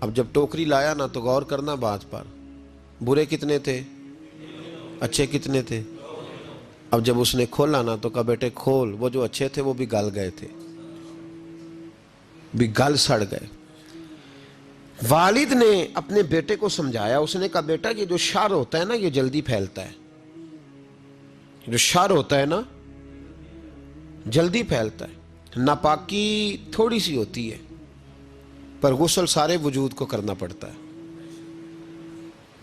اب جب ٹوکری لایا نا تو غور کرنا بات پر، برے کتنے تھے، اچھے کتنے تھے؟ اب جب اس نے کھولا نا تو کہا بیٹے کھول، وہ جو اچھے تھے وہ بھی گل گئے تھے، بھی گل سڑ گئے۔ والد نے اپنے بیٹے کو سمجھایا، اس نے کہا بیٹا یہ جو شر ہوتا ہے نا یہ جلدی پھیلتا ہے، جو شر ہوتا ہے نا جلدی پھیلتا ہے، ناپاکی تھوڑی سی ہوتی ہے پر غسل سارے وجود کو کرنا پڑتا ہے،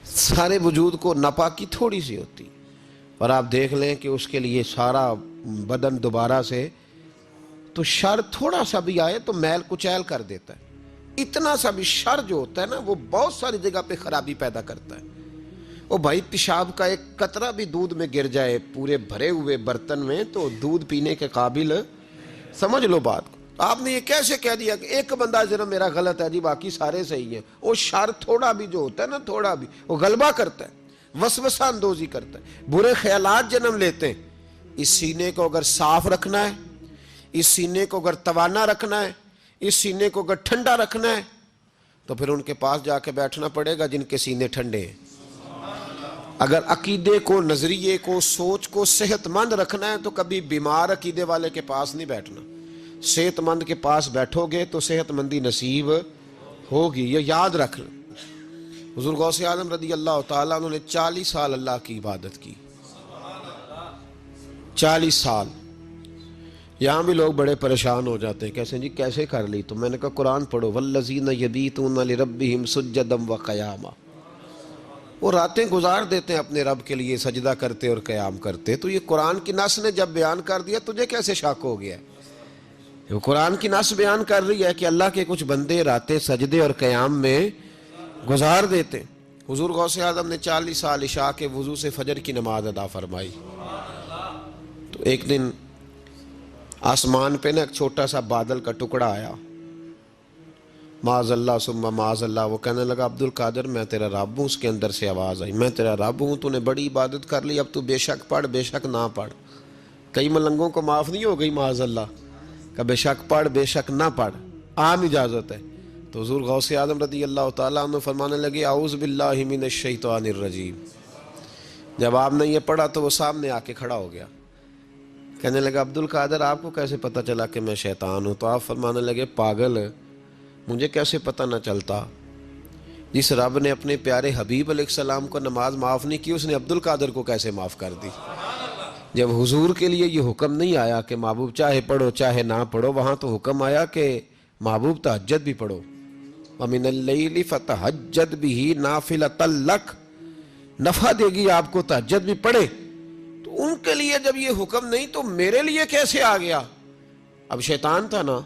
سارے وجود کو ناپاکی تھوڑی سی ہوتی، اور آپ دیکھ لیں کہ اس کے لیے سارا بدن دوبارہ سے، تو شر تھوڑا سا بھی آئے تو میل کچیل کر دیتا ہے، اتنا سا بھی شر جو ہوتا ہے نا وہ بہت ساری جگہ پہ خرابی پیدا کرتا ہے۔ او بھائی پیشاب کا ایک قطرہ بھی دودھ میں گر جائے پورے بھرے ہوئے برتن میں تو دودھ پینے کے قابل، سمجھ لو بات کو۔ آپ نے یہ کیسے کہہ دیا کہ ایک بندہ ذرا میرا غلط ہے جی باقی سارے صحیح ہیں؟ وہ شر تھوڑا بھی جو ہوتا ہے نا، تھوڑا بھی وہ غلبہ کرتا ہے، وسوسہ اندوزی کرتا ہے، برے خیالات جنم لیتے ہیں۔ اس سینے کو اگر صاف رکھنا ہے، اس سینے کو اگر توانا رکھنا ہے، اس سینے کو اگر ٹھنڈا رکھنا ہے تو پھر ان کے پاس جا کے بیٹھنا پڑے گا جن کے سینے ٹھنڈے ہیں۔ اگر عقیدے کو، نظریے کو، سوچ کو صحت مند رکھنا ہے تو کبھی بیمار عقیدے والے کے پاس نہیں بیٹھنا، صحت مند کے پاس بیٹھو گے تو صحت مندی نصیب ہوگی، یہ یاد رکھ لیں۔ حضور غوث اعظم رضی اللہ تعالیٰ عنہ نے 40 سال اللہ کی عبادت کی، 40 سال۔ یہاں بھی لوگ بڑے پریشان ہو جاتے ہیں، کیسے جی کیسے کر لی؟ تو میں نے کہا قرآن پڑھو، والذین یبیتون لربہم سجدا وقیاما، وہ راتیں گزار دیتے ہیں اپنے رب کے لیے سجدہ کرتے اور قیام کرتے۔ تو یہ قرآن کی نص نے جب بیان کر دیا تجھے کیسے شک ہو گیا؟ وہ قرآن کی نص بیان کر رہی ہے کہ اللہ کے کچھ بندے راتیں سجدے اور قیام میں گزار دیتے۔ حضور غوث اعظم نے 40 سال عشاء کے وضو سے فجر کی نماز ادا فرمائی۔ تو ایک دن آسمان پہ نا ایک چھوٹا سا بادل کا ٹکڑا آیا، معاذ اللہ ثم معاذ اللہ، وہ کہنے لگا عبد القادر میں تیرا رب ہوں۔ اس کے اندر سے آواز آئی میں تیرا رب ہوں، تو نے بڑی عبادت کر لی، اب تو بے شک پڑھ بے شک نہ پڑھ۔ کئی ملنگوں کو معاف نہیں ہو گئی معاذ اللہ کہ بے شک پڑھ بے شک نہ پڑھ، عام اجازت ہے۔ تو حضور غوث اعظم رضی اللہ تعالیٰ عنہ فرمانے لگے اعوذ باللہ من الشیطان الرجیم۔ جب آپ نے یہ پڑھا تو وہ سامنے آ کے کھڑا ہو گیا، کہنے لگا عبد القادر آپ کو کیسے پتہ چلا کہ میں شیطان ہوں؟ تو آپ فرمانے لگے پاگل، مجھے کیسے پتہ نہ چلتا؟ جس رب نے اپنے پیارے حبیب علیہ السلام کو نماز معاف نہیں کی، اس نے عبد القادر کو کیسے معاف کر دی؟ جب حضور کے لیے یہ حکم نہیں آیا کہ محبوب چاہے پڑھو چاہے نہ پڑھو، وہاں تو حکم آیا کہ محبوب تہجد بھی پڑھو، وَمِنَ اللَّيْلِ فَتَہَجَّدْ بِهِ نَافِلَةً لَكَ، نفع دے گی آپ کو، تہجد بھی پڑھے۔ تو ان کے لیے جب یہ حکم نہیں تو میرے لیے کیسے آ گیا؟ اب شیطان تھا نا،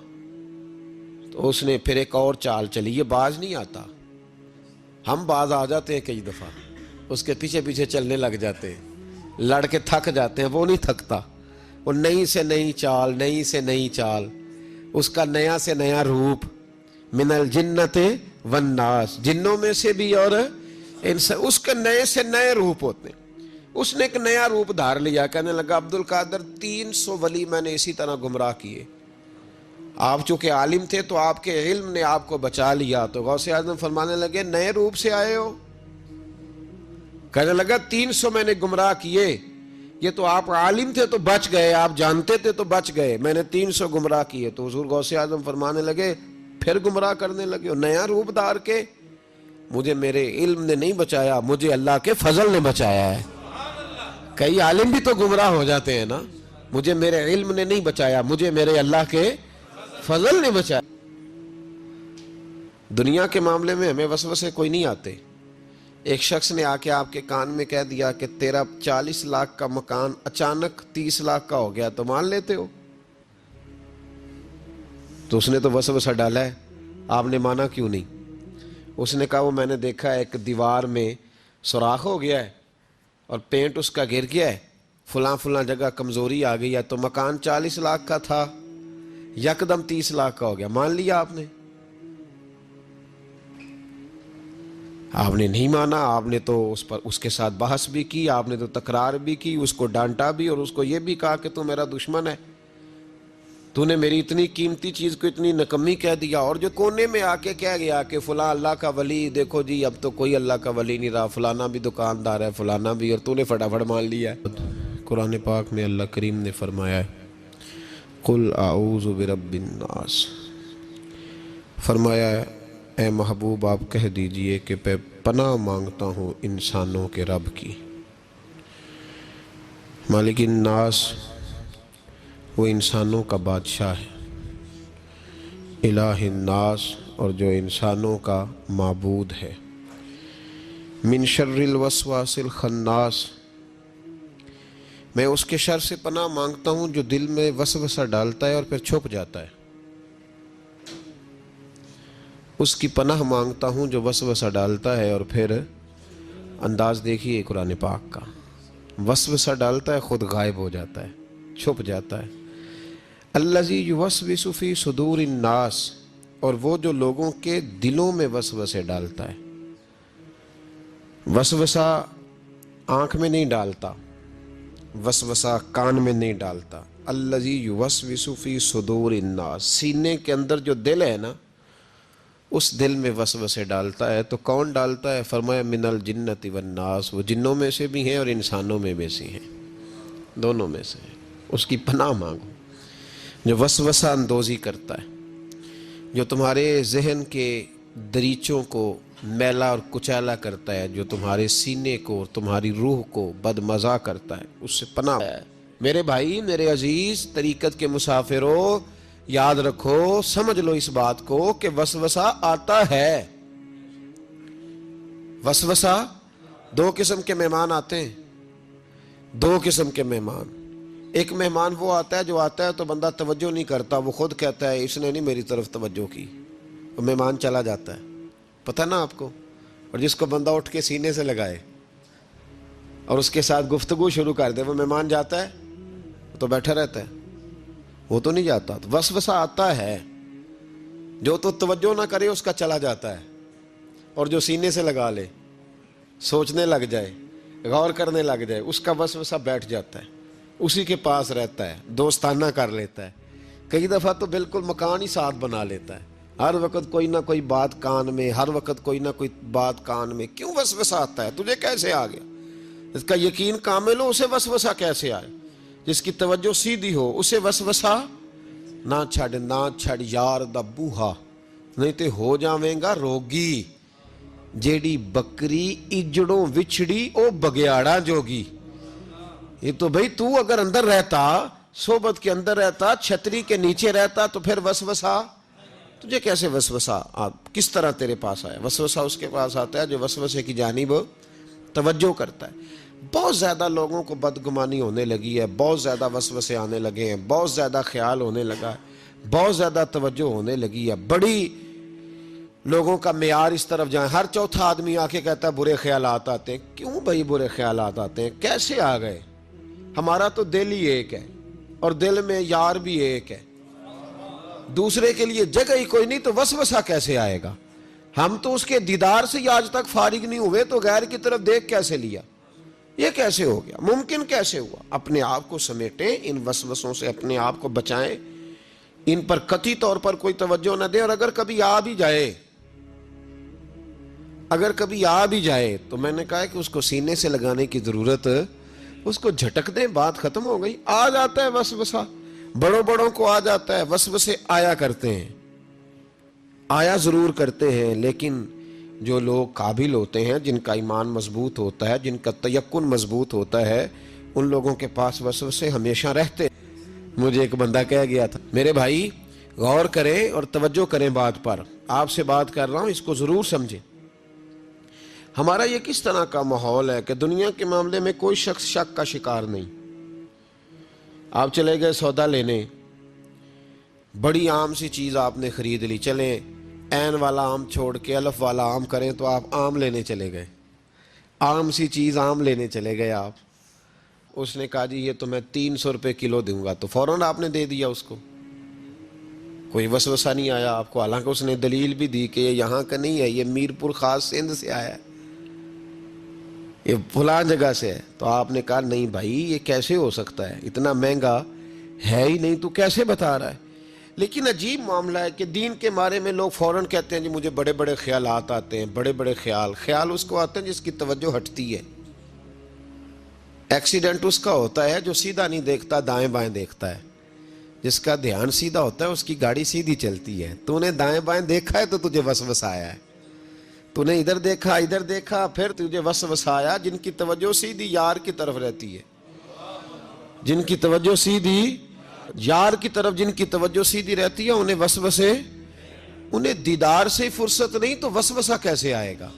تو اس نے پھر ایک اور چال چلی، یہ باز نہیں آتا، ہم باز آ جاتے ہیں کئی دفعہ، اس کے پیچھے پیچھے چلنے لگ جاتے ہیں، لڑ کے تھک جاتے ہیں، وہ نہیں تھکتا، وہ نئی سے نئی چال، نئی سے نئی چال، اس کا نیا سے نیا روپ، من الجنت والناس، جنوں میں سے بھی اور اس کے نئے سے نئے روپ ہوتے ہیں۔ اس نے ایک نیا روپ دھار لیا، کہنے لگا عبد القادر 300 ولی میں نے اسی طرح گمراہ کیے، آپ چونکہ عالم تھے تو آپ کے علم نے آپ کو بچا لیا۔ تو غوث اعظم فرمانے لگے نئے روپ سے آئے ہو؟ کہنے لگا 300 میں نے گمراہ کیے، یہ تو آپ عالم تھے تو بچ گئے، آپ جانتے تھے تو بچ گئے، میں نے 300 گمراہ کیے۔ تو حضور غوث اعظم فرمانے لگے پھر گمراہ کرنے لگے ہو نیا روپ دھار کے؟ مجھے میرے علم نے نہیں بچایا، مجھے اللہ کے فضل نے بچایا ہے۔ کئی عالم بھی تو گمراہ ہو جاتے ہیں نا، مجھے میرے علم نے نہیں بچایا، مجھے میرے اللہ کے فضل نے بچایا۔ دنیا کے معاملے میں ہمیں وسوسے کوئی نہیں آتے۔ ایک شخص نے آ کے آپ کے کان میں کہہ دیا کہ تیرا 40 لاکھ کا مکان اچانک 30 لاکھ کا ہو گیا، تو مان لیتے ہو؟ تو اس نے تو وسوسہ ڈالا ہے، آپ نے مانا کیوں نہیں؟ اس نے کہا وہ میں نے دیکھا ایک دیوار میں سوراخ ہو گیا ہے اور پینٹ اس کا گر گیا ہے، فلاں فلاں جگہ کمزوری آ گئی ہے، تو مکان 40 لاکھ کا تھا یکدم 30 لاکھ کا ہو گیا، مان لیا آپ نے؟ آپ نے نہیں مانا، آپ نے تو اس کے ساتھ بحث بھی کی، آپ نے تو تکرار بھی کی، اس کو ڈانٹا بھی اور اس کو یہ بھی کہا کہ تو میرا دشمن ہے، تو نے میری اتنی قیمتی چیز کو اتنی نکمی کہہ دیا. اور جو کونے میں آ کے کہہ گیا کہ فلاں اللہ کا ولی، دیکھو جی اب تو کوئی اللہ کا ولی نہیں رہا، فلانا بھی دکاندار ہے، فلانا بھی، اور تو نے فٹافٹ مان لیا ہے. قرآن پاک میں اللہ کریم نے فرمایا ہے قل اعوذ برب الناس، فرمایا ہے اے محبوب آپ کہہ دیجئے کہ میں پناہ مانگتا ہوں انسانوں کے رب کی. مالک الناس وہ انسانوں کا بادشاہ ہے، الہ الناس اور جو انسانوں کا معبود ہے. من شر الوسواس الخناس، میں اس کے شر سے پناہ مانگتا ہوں جو دل میں وسوسہ ڈالتا ہے اور پھر چھپ جاتا ہے. اس کی پناہ مانگتا ہوں جو وسوسہ ڈالتا ہے اور پھر انداز دیکھیے قرآن پاک کا، وسوسہ ڈالتا ہے خود غائب ہو جاتا ہے، چھپ جاتا ہے. الذی یوسوس فی صدور الناس، اور وہ جو لوگوں کے دلوں میں وسوسے ڈالتا ہے. وسوسہ آنکھ میں نہیں ڈالتا، وسوسہ کان میں نہیں ڈالتا. الذی یوسوس فی صدور الناس، سینے کے اندر جو دل ہے نا اس دل میں وسوسے ڈالتا ہے. تو کون ڈالتا ہے؟ فرمایا من الجنۃ والناس، وہ جنوں میں سے بھی ہیں اور انسانوں میں بھی ہیں، دونوں میں سے ہیں. اس کی پناہ مانگو جو وسوسہ اندوزی کرتا ہے، جو تمہارے ذہن کے دریچوں کو میلا اور کچیلا کرتا ہے، جو تمہارے سینے کو تمہاری روح کو بدمزہ کرتا ہے، اس سے پناہ ہے. میرے بھائی، میرے عزیز، طریقت کے مسافروں، یاد رکھو، سمجھ لو اس بات کو کہ وسوسہ آتا ہے. وسوسہ، دو قسم کے مہمان آتے ہیں، دو قسم کے مہمان. ایک مہمان وہ آتا ہے جو آتا ہے تو بندہ توجہ نہیں کرتا، وہ خود کہتا ہے اس نے نہیں میری طرف توجہ کی، وہ مہمان چلا جاتا ہے، پتہ نا آپ کو. اور جس کو بندہ اٹھ کے سینے سے لگائے اور اس کے ساتھ گفتگو شروع کر دے، وہ مہمان جاتا ہے تو بیٹھا رہتا ہے، وہ تو نہیں جاتا. تو وسوسہ آتا ہے، جو تو توجہ نہ کرے اس کا چلا جاتا ہے، اور جو سینے سے لگا لے، سوچنے لگ جائے، غور کرنے لگ جائے، اس کا وسوسہ بیٹھ جاتا ہے، اسی کے پاس رہتا ہے، دوستانہ کر لیتا ہے. کئی دفعہ تو بالکل مکان ہی ساتھ بنا لیتا ہے، ہر وقت کوئی نہ کوئی بات کان میں، ہر وقت کوئی نہ کوئی بات کان میں. کیوں وسوسہ آتا ہے؟ تجھے کیسے آ گیا؟ اس کا یقین کامل ہو، اسے وسوسہ کیسے آئے؟ جس کی توجہ سیدھی ہو اسے وسوسہ نہ چھڑ یار دا بوہا، نہیں تے ہو جاویں گا روگی. جیڑی بکری اجڑوں وچھڑی او بگیاڑا جوگی. یہ تو بھئی تو اگر اندر رہتا، صحبت کے اندر رہتا، چھتری کے نیچے رہتا، تو پھر وسوسہ تجھے کیسے وسوسہ کس طرح تیرے پاس آیا؟ وسوسہ اس کے پاس آتا ہے جو وسوسے کی جانب توجہ کرتا ہے. بہت زیادہ لوگوں کو بدگمانی ہونے لگی ہے، بہت زیادہ وسوسے آنے لگے ہیں، بہت زیادہ خیال ہونے لگا ہے، بہت زیادہ توجہ ہونے لگی ہے. بڑی لوگوں کا معیار اس طرف جائیں، ہر چوتھا آدمی آ کے کہتا ہے برے خیالات آتے ہیں. کیوں بھائی برے خیالات آتے ہیں؟ کیسے آ گئے؟ ہمارا تو دل ہی ایک ہے، اور دل میں یار بھی ایک ہے، دوسرے کے لیے جگہ ہی کوئی نہیں، تو وسوسہ کیسے آئے گا؟ ہم تو اس کے دیدار سے ہی آج تک فارغ نہیں ہوئے، تو غیر کی طرف دیکھ کیسے لیا؟ یہ کیسے ہو گیا؟ ممکن کیسے ہوا؟ اپنے آپ کو سمیٹیں، ان وسوسوں سے اپنے آپ کو بچائیں، ان پر قطعی طور پر کوئی توجہ نہ دیں. اور اگر کبھی آ بھی جائے تو میں نے کہا کہ اس کو سینے سے لگانے کی ضرورت، اس کو جھٹک دیں، بات ختم ہو گئی. آ جاتا ہے وسوسہ، بڑوں کو آ جاتا ہے، وسوسے آیا کرتے ہیں، آیا ضرور کرتے ہیں. لیکن جو لوگ قابل ہوتے ہیں، جن کا ایمان مضبوط ہوتا ہے، جن کا تیقن مضبوط ہوتا ہے، ان لوگوں کے پاس وسوسے ہمیشہ رہتے. مجھے ایک بندہ کہہ گیا تھا، میرے بھائی غور کریں اور توجہ کریں بات پر، آپ سے بات کر رہا ہوں، اس کو ضرور سمجھیں. ہمارا یہ کس طرح کا ماحول ہے کہ دنیا کے معاملے میں کوئی شخص شک کا شکار نہیں. آپ چلے گئے سودا لینے، بڑی عام سی چیز آپ نے خرید لی، چلیں عین والا آم چھوڑ کے الف والا آم کریں تو آپ آم لینے چلے گئے، عام سی چیز آم لینے چلے گئے آپ. اس نے کہا جی یہ تو میں 300 روپے کلو دوں گا، تو فوراً آپ نے دے دیا اس کو، کوئی وسوسہ نہیں آیا آپ کو. حالانکہ اس نے دلیل بھی دی کہ یہ یہاں کا نہیں ہے، یہ میرپور خاص سندھ سے آیا ہے، یہ فلاں جگہ سے ہے. تو آپ نے کہا نہیں بھائی یہ کیسے ہو سکتا ہے، اتنا مہنگا ہے ہی نہیں، تو کیسے بتا رہا ہے؟ لیکن عجیب معاملہ ہے کہ دین کے بارے میں لوگ فوراً کہتے ہیں جی مجھے بڑے بڑے خیالات آتے ہیں، بڑے بڑے خیال اس کو آتے ہیں جس کی توجہ ہٹتی ہے۔ ایکسیڈنٹ اس کا ہوتا ہے جو سیدھا نہیں دیکھتا، دائیں بائیں دیکھتا ہے۔ جس کا دھیان سیدھا ہوتا ہے اس کی گاڑی سیدھی چلتی ہے۔ تو نے دائیں بائیں دیکھا ہے تو تجھے وسوسہ آیا ہے، تو نے ادھر دیکھا پھر تجھے وسوسہ آیا۔ جن کی توجہ سیدھی یار کی طرف رہتی ہے، جن کی توجہ سیدھی یار کی طرف، جن کی توجہ سیدھی رہتی ہے، انہیں وسوسے، انہیں دیدار سے فرصت نہیں تو وسوسہ کیسے آئے گا؟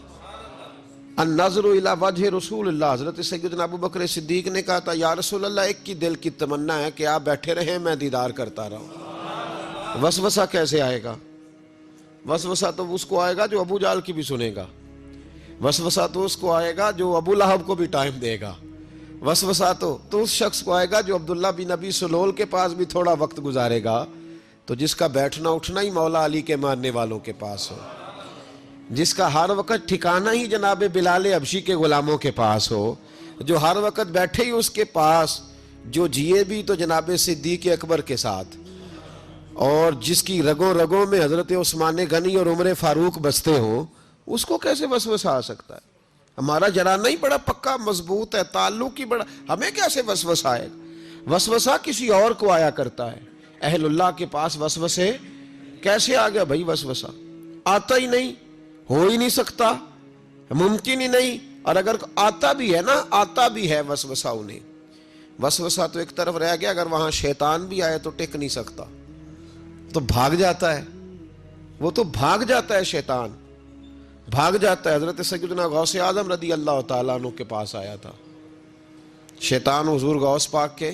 النظر الی وجہ رسول اللہ، حضرت سیدنا ابو بکر صدیق نے کہا تھا یا رسول اللہ ایک کی دل کی تمنا ہے کہ آپ بیٹھے رہیں میں دیدار کرتا رہا۔ وسوسہ کیسے آئے گا؟ وسوسہ تو اس کو آئے گا جو ابو جہل کی بھی سنے گا، وسوسہ تو اس کو آئے گا جو ابو لہب کو بھی ٹائم دے گا، وسوسہ تو اس شخص کو آئے گا جو عبداللہ بن ابی سلول کے پاس بھی تھوڑا وقت گزارے گا، تو جس کا بیٹھنا اٹھنا ہی مولا علی کے ماننے والوں کے پاس ہو، جس کا ہر وقت ٹھکانہ ہی جناب بلال حبشی کے غلاموں کے پاس ہو، جو ہر وقت بیٹھے ہی اس کے پاس، جو جیے بھی تو جناب صدیق اکبر کے ساتھ، اور جس کی رگوں رگوں میں حضرت عثمان غنی اور عمر فاروق بستے ہوں، اس کو کیسے وسوسہ آ سکتا ہے؟ ہمارا جرانہ ہی بڑا پکا مضبوط ہے، تعلق ہی بڑا، ہمیں کیسے وسوسہ آئے گا؟ وسوسہ کسی اور کو آیا کرتا ہے، اہل اللہ کے پاس وسوسے کیسے آ گیا بھائی؟ وسوسہ آتا ہی نہیں، ہو ہی نہیں سکتا، ممکن ہی نہیں۔ اور اگر آتا بھی ہے نا، آتا بھی ہے وسوسہ انہیں، وسوسہ تو ایک طرف رہ گیا، اگر وہاں شیطان بھی آئے تو ٹک نہیں سکتا، تو بھاگ جاتا ہے، وہ تو بھاگ جاتا ہے، شیطان بھاگ جاتا ہے۔ حضرت سیدنا غوث اعظم رضی اللہ تعالیٰ عنہ کے پاس آیا تھا، شیطان حضور غوث پاک کے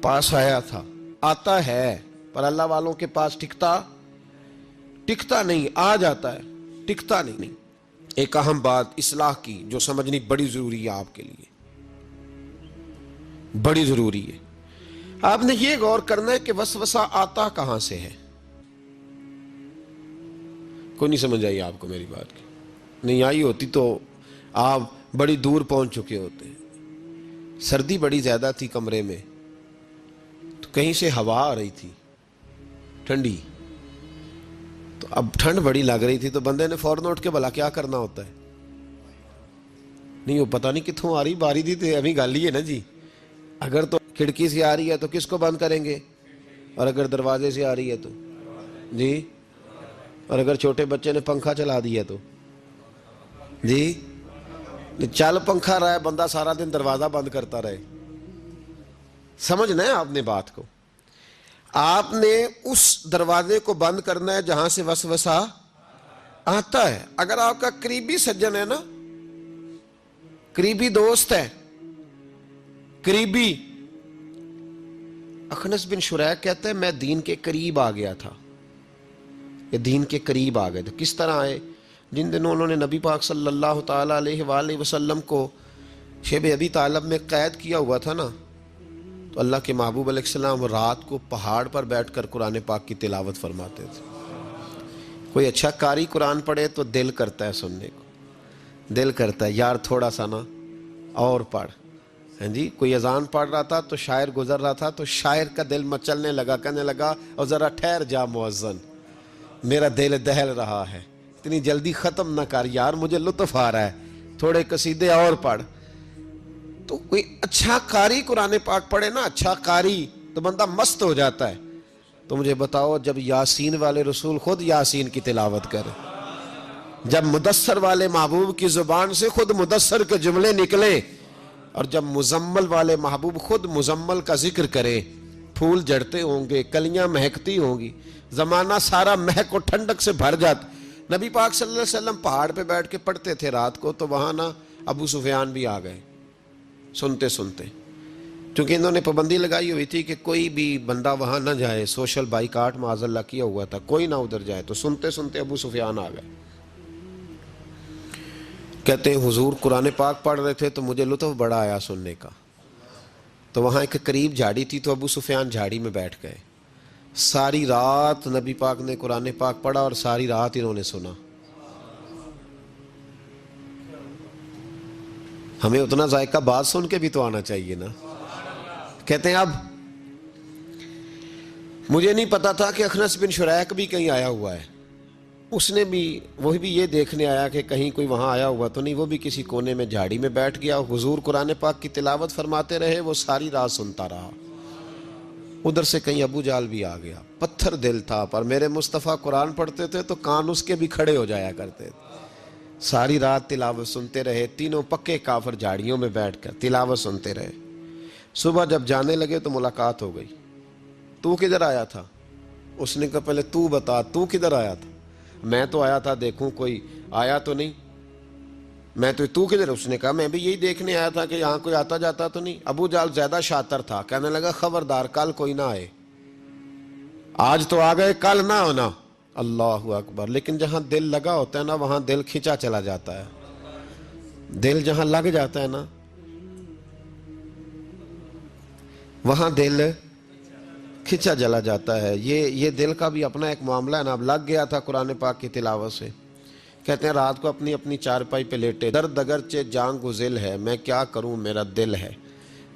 پاس آیا تھا، آتا ہے پر اللہ والوں کے پاس ٹکتا نہیں، آ جاتا ہے، ٹکتا نہیں۔ ایک اہم بات اصلاح کی جو سمجھنی بڑی ضروری ہے، آپ کے لیے بڑی ضروری ہے، آپ نے یہ غور کرنا ہے کہ وسوسہ آتا کہاں سے ہے۔ کوئی نہیں سمجھ آئی آپ کو میری بات کی؟ نہیں آئی ہوتی تو آپ بڑی دور پہنچ چکے ہوتے۔ سردی بڑی زیادہ تھی کمرے میں، تو کہیں سے ہوا آ رہی تھی ٹھنڈی، تو اب ٹھنڈ بڑی لگ رہی تھی، تو بندے نے فوراً اٹھ کے بھلا کیا کرنا ہوتا ہے؟ نہیں، وہ پتہ نہیں کتوں آ رہی، باری دی تو ابھی گل ہی ہے نا جی۔ اگر تو کھڑکی سے آ رہی ہے تو کس کو بند کریں گے، اور اگر دروازے سے آ رہی ہے تو جی، اور اگر چھوٹے بچے نے پنکھا چلا دیا تو جی، چل پنکھا رہا ہے، بندہ سارا دن دروازہ بند کرتا رہے؟ سمجھنا ہے آپ نے بات کو، آپ نے اس دروازے کو بند کرنا ہے جہاں سے وسوسہ آتا ہے۔ اگر آپ کا قریبی سجن ہے نا، قریبی دوست ہے، قریبی، اخنس بن شریح کہتا ہے میں دین کے قریب آ گیا تھا، یہ دین کے قریب آ گئے تھے۔ کس طرح آئے؟ جن دنوں انہوں نے نبی پاک صلی اللہ تعالیٰ علیہ وآلہ وسلم کو شیب ابی طالب میں قید کیا ہوا تھا نا، تو اللہ کے محبوب علیہ السلام رات کو پہاڑ پر بیٹھ کر قرآن پاک کی تلاوت فرماتے تھے۔ کوئی اچھا قاری قرآن پڑھے تو دل کرتا ہے سننے کو، دل کرتا ہے یار تھوڑا سا نا اور پڑھ، ہاں جی۔ کوئی اذان پڑھ رہا تھا تو شاعر گزر رہا تھا، تو شاعر کا دل مچلنے لگا، کہنے لگا اور ذرا ٹھہر جا مؤذن، میرا دل دہل رہا ہے، اتنی جلدی ختم نہ کر یار، مجھے لطف آ رہا ہے، تھوڑے قصیدے اور پڑھ۔ تو کوئی اچھا قاری قرآن پاک پڑھے نا، اچھا قاری، تو بندہ مست ہو جاتا ہے۔ تو مجھے بتاؤ جب یاسین والے رسول خود یاسین کی تلاوت کرے، جب مدثر والے محبوب کی زبان سے خود مدثر کے جملے نکلیں، اور جب مزمل والے محبوب خود مزمل کا ذکر کرے، پھول جڑتے ہوں گے، کلیاں مہکتی ہوں گی، زمانہ سارا مہک و ٹھنڈک سے بھر جاتا۔ نبی پاک صلی اللہ علیہ وسلم پہاڑ پہ بیٹھ کے پڑھتے تھے رات کو، تو وہاں نا ابو سفیان بھی آ گئے سنتے سنتے، کیونکہ انہوں نے پابندی لگائی ہوئی تھی کہ کوئی بھی بندہ وہاں نہ جائے، سوشل بائیکاٹ معاذ اللہ کیا ہوا تھا، کوئی نہ ادھر جائے، تو سنتے سنتے ابو سفیان آ گئے۔ کہتے ہیں حضور قرآن پاک پڑھ رہے تھے تو مجھے لطف بڑا آیا سننے کا، تو وہاں ایک قریب جھاڑی تھی، تو ابو سفیان جھاڑی میں بیٹھ گئے، ساری رات نبی پاک نے قرآن پاک پڑھا اور ساری رات انہوں نے سنا۔ ہمیں اتنا ذائقہ بات سن کے بھی تو آنا چاہیے نا۔ کہتے ہیں اب مجھے نہیں پتا تھا کہ اخنس بن شریک بھی کہیں آیا ہوا ہے. اس نے بھی وہی بھی یہ دیکھنے آیا کہ کہیں کوئی وہاں آیا ہوا تو نہیں. وہ بھی کسی کونے میں جھاڑی میں بیٹھ گیا. حضور قرآن پاک کی تلاوت فرماتے رہے, وہ ساری رات سنتا رہا. ادھر سے کہیں ابو جال بھی آ گیا. پتھر دل تھا, پر میرے مصطفیٰ قرآن پڑھتے تھے تو کان اس کے بھی کھڑے ہو جایا کرتے تھے. ساری رات تلاوت سنتے رہے. تینوں پکے کافر جھاڑیوں میں بیٹھ کر تلاوت سنتے رہے. صبح جب جانے لگے تو ملاقات ہو گئی. تو کدھر آیا تھا؟ اس نے کہا پہلے تو بتا, تو کدھر آیا تھا؟ میں تو آیا تھا دیکھوں کوئی آیا تو نہیں. میں تو کدھر؟ اس نے کہا میں بھی یہی دیکھنے آیا تھا کہ یہاں کوئی آتا جاتا تو نہیں. ابو جال زیادہ شاطر تھا, کہنے لگا خبردار کل کوئی نہ آئے. آج تو آ گئے, کل نہ ہونا. اللہ اکبر. لیکن جہاں دل لگا ہوتا ہے نا وہاں دل کھینچا چلا جاتا ہے. دل جہاں لگ جاتا ہے نا وہاں دل کھینچا چلا جاتا ہے. یہ دل کا بھی اپنا ایک معاملہ ہے نا. اب لگ گیا تھا قرآن پاک کی تلاوت سے. کہتے ہیں رات کو اپنی اپنی چارپائی پہ لیٹے. درد اگرچہ جان گزل ہے, میں کیا کروں میرا دل ہے.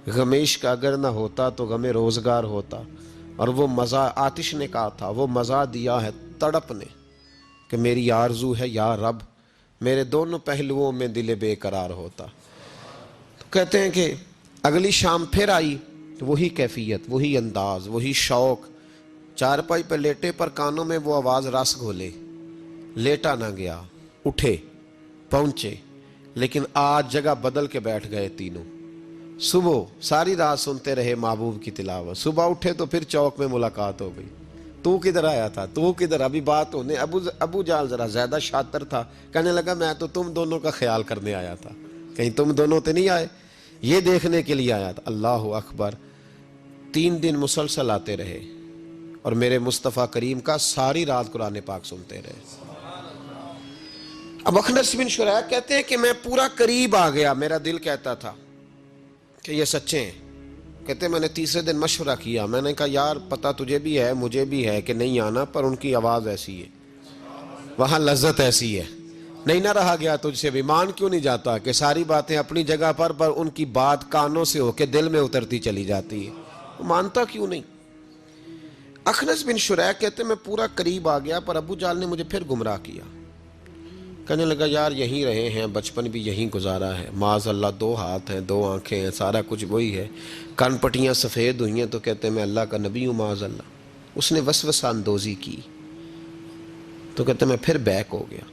غمیش کا اگر نہ ہوتا تو غم روزگار ہوتا. اور وہ مزہ آتش نے کہا تھا, وہ مزہ دیا ہے تڑپ نے کہ میری آرزو ہے یا رب میرے دونوں پہلوؤں میں دل بے قرار ہوتا. تو کہتے ہیں کہ اگلی شام پھر آئی تو وہی کیفیت, وہی انداز, وہی شوق. چارپائی پہ لیٹے پر کانوں میں وہ آواز رس گھولے. لیٹا نہ گیا, اٹھے پہنچے. لیکن آج جگہ بدل کے بیٹھ گئے تینوں. صبح ساری رات سنتے رہے محبوب کی تلاوت. صبح اٹھے تو پھر چوک میں ملاقات ہو گئی. تو کدھر آیا تھا, تو کدھر؟ ابھی بات ہونے. ابو جال ذرا زیادہ شاطر تھا, کہنے لگا میں تو تم دونوں کا خیال کرنے آیا تھا, کہیں تم دونوں تو نہیں آئے, یہ دیکھنے کے لیے آیا تھا. اللہ اکبر. 3 دن مسلسل آتے رہے اور میرے مصطفیٰ کریم کا ساری رات قرآن پاک سنتے رہے. اب اخنس بن شریک کہتے ہیں کہ میں پورا قریب آ گیا. میرا دل کہتا تھا کہ یہ سچے ہیں. کہتے ہیں میں نے تیسرے دن مشورہ کیا. میں نے کہا یار پتہ تجھے بھی ہے مجھے بھی ہے کہ نہیں آنا, پر ان کی آواز ایسی ہے, وہاں لذت ایسی ہے, نہیں نہ رہا گیا تجھ سے بھی. مان کیوں نہیں جاتا کہ ساری باتیں اپنی جگہ پر ان کی بات کانوں سے ہو کے دل میں اترتی چلی جاتی ہے. مانتا کیوں نہیں؟ اخنس بن شریک کہتے میں پورا قریب آ گیا, پر ابو جال نے مجھے پھر گمراہ کیا. کہنے لگا یار یہیں رہے ہیں, بچپن بھی یہیں گزارا ہے, معاذ اللہ 2 ہاتھ ہیں 2 آنکھیں ہیں, سارا کچھ وہی ہے, کان پٹیاں سفید ہوئی ہیں تو کہتے ہیں میں اللہ کا نبی ہوں معاذ اللہ. اس نے وسوسہ اندوزی کی تو کہتے ہیں میں پھر بیک ہو گیا.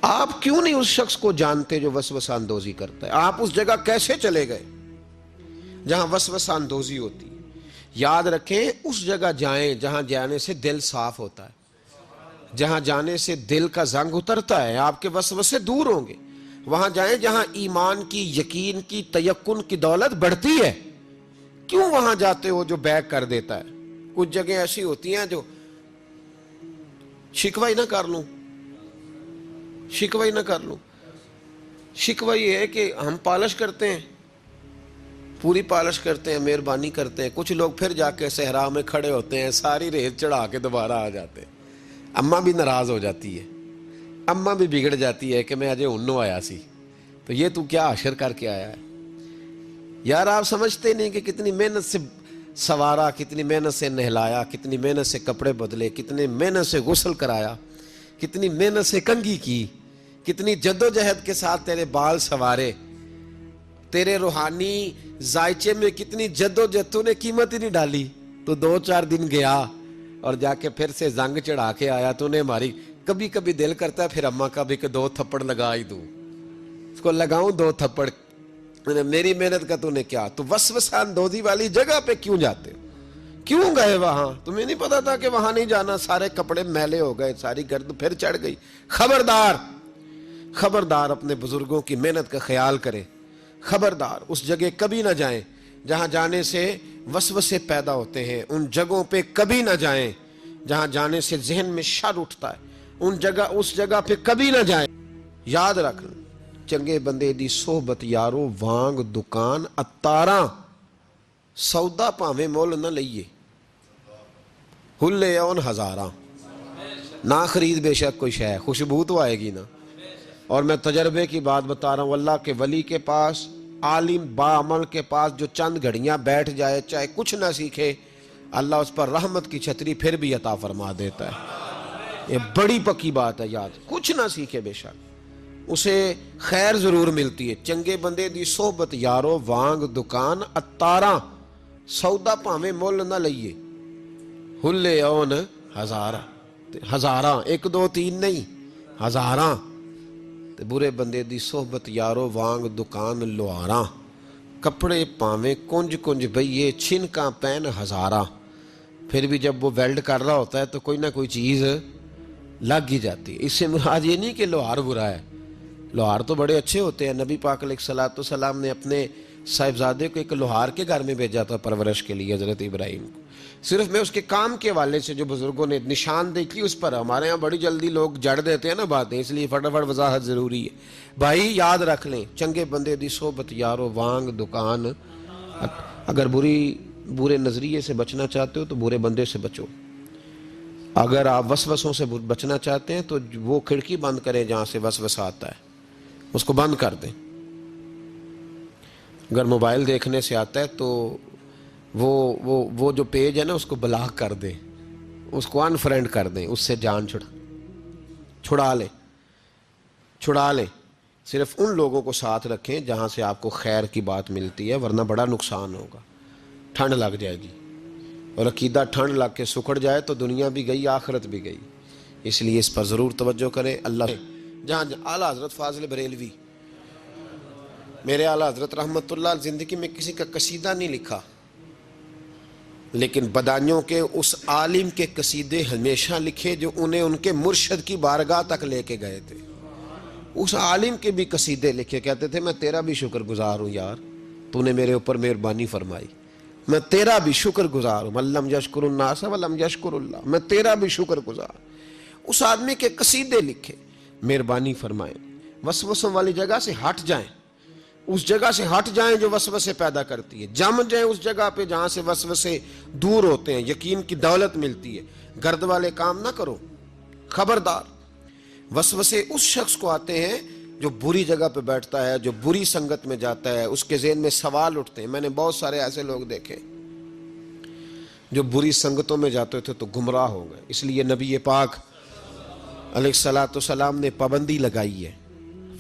آپ کیوں نہیں اس شخص کو جانتے جو وسوسہ اندوزی کرتا ہے؟ آپ اس جگہ کیسے چلے گئے جہاں وسوسہ اندوزی ہوتی ہے؟ یاد رکھیں اس جگہ جائیں جہاں جانے سے دل صاف ہوتا ہے, جہاں جانے سے دل کا زنگ اترتا ہے, آپ کے وسوسے دور ہوں گے. وہاں جائیں جہاں ایمان کی, یقین کی, تیقن کی دولت بڑھتی ہے. کیوں وہاں جاتے ہو جو بیک کر دیتا ہے؟ کچھ جگہ ایسی ہوتی ہیں جو شکوہ ہی نہ کر لوں, شکوہ ہی نہ کر لوں. شکوہ یہ ہے کہ ہم پالش کرتے ہیں, پوری پالش کرتے ہیں, مہربانی کرتے ہیں. کچھ لوگ پھر جا کے صحرا میں کھڑے ہوتے ہیں, ساری ریت چڑھا کے دوبارہ آ جاتے ہیں. اماں بھی ناراض ہو جاتی ہے, اماں بھی بگڑ جاتی ہے کہ میں اجے انہوں آیا سی تو یہ تو کیا حشر کر کے آیا ہے. یار آپ سمجھتے نہیں کہ کتنی محنت سے سوارا, کتنی محنت سے نہلایا, کتنی محنت سے کپڑے بدلے, کتنی محنت سے غسل کرایا, کتنی محنت سے کنگھی کی, کتنی جدوجہد کے ساتھ تیرے بال سوارے, تیرے روحانی ذائچے میں کتنی جدوجہد, تو نے قیمت ہی نہیں ڈالی. تو 2-4 دن گیا اور جا کے پھر سے زنگ چڑھا کے آیا. تو نے ہماری کبھی کبھی دل کرتا ہے پھر اماں کا بھی کہ 2 تھپڑ لگا ہی دوں, اس کو لگاؤں 2 تھپڑ, میری محنت کا تو نے کیا. تو وسوسہ اندوزی والی جگہ پہ کیوں جاتے ہو؟ کیوں گئے وہاں؟ تمہیں نہیں پتا تھا کہ وہاں نہیں جانا؟ سارے کپڑے میلے ہو گئے, ساری گرد پھر چڑھ گئی. خبردار, خبردار اپنے بزرگوں کی محنت کا خیال کرے. خبردار اس جگہ کبھی نہ جائیں جہاں جانے سے وسوسے پیدا ہوتے ہیں. ان جگہوں پہ کبھی نہ جائیں جہاں جانے سے ذہن میں شر اٹھتا ہے. اس جگہ پہ کبھی نہ جائیں. یاد رکھ, چنگے بندے دی صحبت یارو وانگ دکان اتاراں, سودا پاویں مول نہ لئیے, ہلے اون ہزاراں, نہ خرید بے شک کوئی شے, خوشبو تو آئے گی نا. اور میں تجربے کی بات بتا رہا ہوں, اللہ کے ولی کے پاس, عالم با عمل کے پاس جو چند گھڑیاں بیٹھ جائے, چاہے کچھ نہ سیکھے, اللہ اس پر رحمت کی چھتری پھر بھی عطا فرما دیتا ہے۔ یہ بڑی پکی بات ہے، یاد کچھ نہ سیکھے بے شک اسے خیر ضرور ملتی ہے۔ چنگے بندے دی صحبت یارو وانگ دکان اتاراں، سودا پاویں مول نہ لئیے ہلے اون ہزاراں، ایک دو تین نہیں ہزاراں۔ تے برے بندے دی صحبت یارو وانگ دکان لواراں، کپڑے پاویں کنج کنج بئیے چھنکاں پین ہزاراں۔ پھر بھی جب وہ ویلڈ کر رہا ہوتا ہے تو کوئی نہ کوئی چیز لگ ہی جاتی ہے۔ اس سے مراد یہ نہیں کہ لوہار برا ہے، لوہار تو بڑے اچھے ہوتے ہیں۔ نبی پاک علیہ السلام نے اپنے صاحبزادے کو ایک لوہار کے گھر میں بھیجا تھا پرورش کے لیے، حضرت ابراہیم کو۔ صرف میں اس کے کام کے حوالے سے جو بزرگوں نے نشاندہی کی اس پر، ہمارے ہاں بڑی جلدی لوگ جڑ دیتے ہیں نا باتیں، اس لیے فٹافٹ وضاحت ضروری ہے۔ بھائی یاد رکھ لیں، چنگے بندے دی صحبت یارو وانگ دکان۔ اگر برے نظریے سے بچنا چاہتے ہو تو برے بندے سے بچو۔ اگر آپ وسوسوں سے بچنا چاہتے ہیں تو وہ کھڑکی بند کریں جہاں سے وسوسہ آتا ہے، اس کو بند کر دیں۔ اگر موبائل دیکھنے سے آتا ہے تو وہ جو پیج ہے نا اس کو بلاک کر دیں، اس کو ان فرینڈ کر دیں، اس سے جان چھڑا لیں۔ صرف ان لوگوں کو ساتھ رکھیں جہاں سے آپ کو خیر کی بات ملتی ہے، ورنہ بڑا نقصان ہوگا، ٹھنڈ لگ جائے گی، اور عقیدہ ٹھنڈ لگ کے سکڑ جائے تو دنیا بھی گئی آخرت بھی گئی۔ اس لیے اس پر ضرور توجہ کریں۔ اللہ جہاں اعلیٰ حضرت فاضل بریلوی، میرے اعلیٰ حضرت رحمت اللہ زندگی میں کسی کا قصیدہ نہیں لکھا، لیکن بدانیوں کے اس عالم کے قصیدے ہمیشہ لکھے جو انہیں ان کے مرشد کی بارگاہ تک لے کے گئے تھے۔ اس عالم کے بھی قصیدے لکھے، کہتے تھے میں تیرا بھی شکر گزار ہوں یار، تو نے میرے اوپر مہربانی فرمائی، میں تیرا بھی شکر گزار ہوں۔ من لم یشکر الناس ولم یشکر اللہ، میں تیرا بھی شکر گزار۔ اس آدمی کے قصیدے لکھے، مہربانی فرمائیں، وسوسوں والی جگہ سے ہٹ جائیں، اس جگہ سے ہٹ جائیں جو وسوسے پیدا کرتی ہے، جم جائیں اس جگہ پہ جہاں سے وسوسے دور ہوتے ہیں، یقین کی دولت ملتی ہے۔ گرد والے کام نہ کرو، خبردار۔ وسوسے اس شخص کو آتے ہیں جو بری جگہ پہ بیٹھتا ہے، جو بری سنگت میں جاتا ہے، اس کے ذہن میں سوال اٹھتے ہیں۔ میں نے بہت سارے ایسے لوگ دیکھے جو بری سنگتوں میں جاتے تھے تو گمراہ ہو گئے۔ اس لیے نبی پاک علیہ السلام نے پابندی لگائی ہے،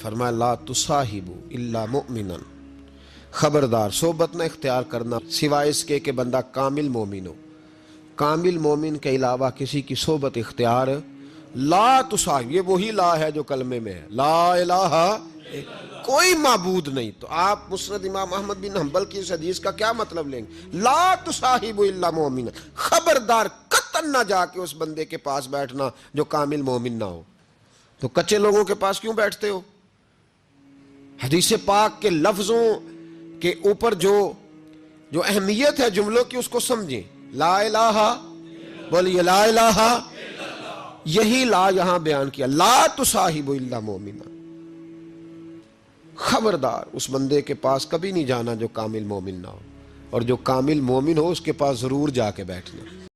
فرمایا لا تصاحبوا الا مؤمنا، خبردار صحبت نہ اختیار کرنا سوائے اس کے کہ بندہ کامل مومن ہو۔ کامل مومن کے علاوہ کسی کی صحبت اختیار لا تصاحب، یہ وہی لا ہے جو کلمے میں ہے، لا الہ کوئی معبود نہیں۔ تو آپ مسند امام احمد بن حنبل کی اس حدیث کا کیا مطلب لیں گے؟ لا تصاحبوا الا مؤمنا، خبردار قطعاً نہ جا کے اس بندے کے پاس بیٹھنا جو کامل مومن نہ ہو۔ تو کچے لوگوں کے پاس کیوں بیٹھتے ہو؟ حدیث پاک کے لفظوں کے اوپر جو اہمیت ہے جملوں کی اس کو سمجھیں۔ لا الہ، بولیے لا الہ، یہی لا یہاں بیان کیا، لا تصاحبوا الا مومنا، خبردار اس بندے کے پاس کبھی نہیں جانا جو کامل مومن نہ ہو، اور جو کامل مومن ہو اس کے پاس ضرور جا کے بیٹھنا۔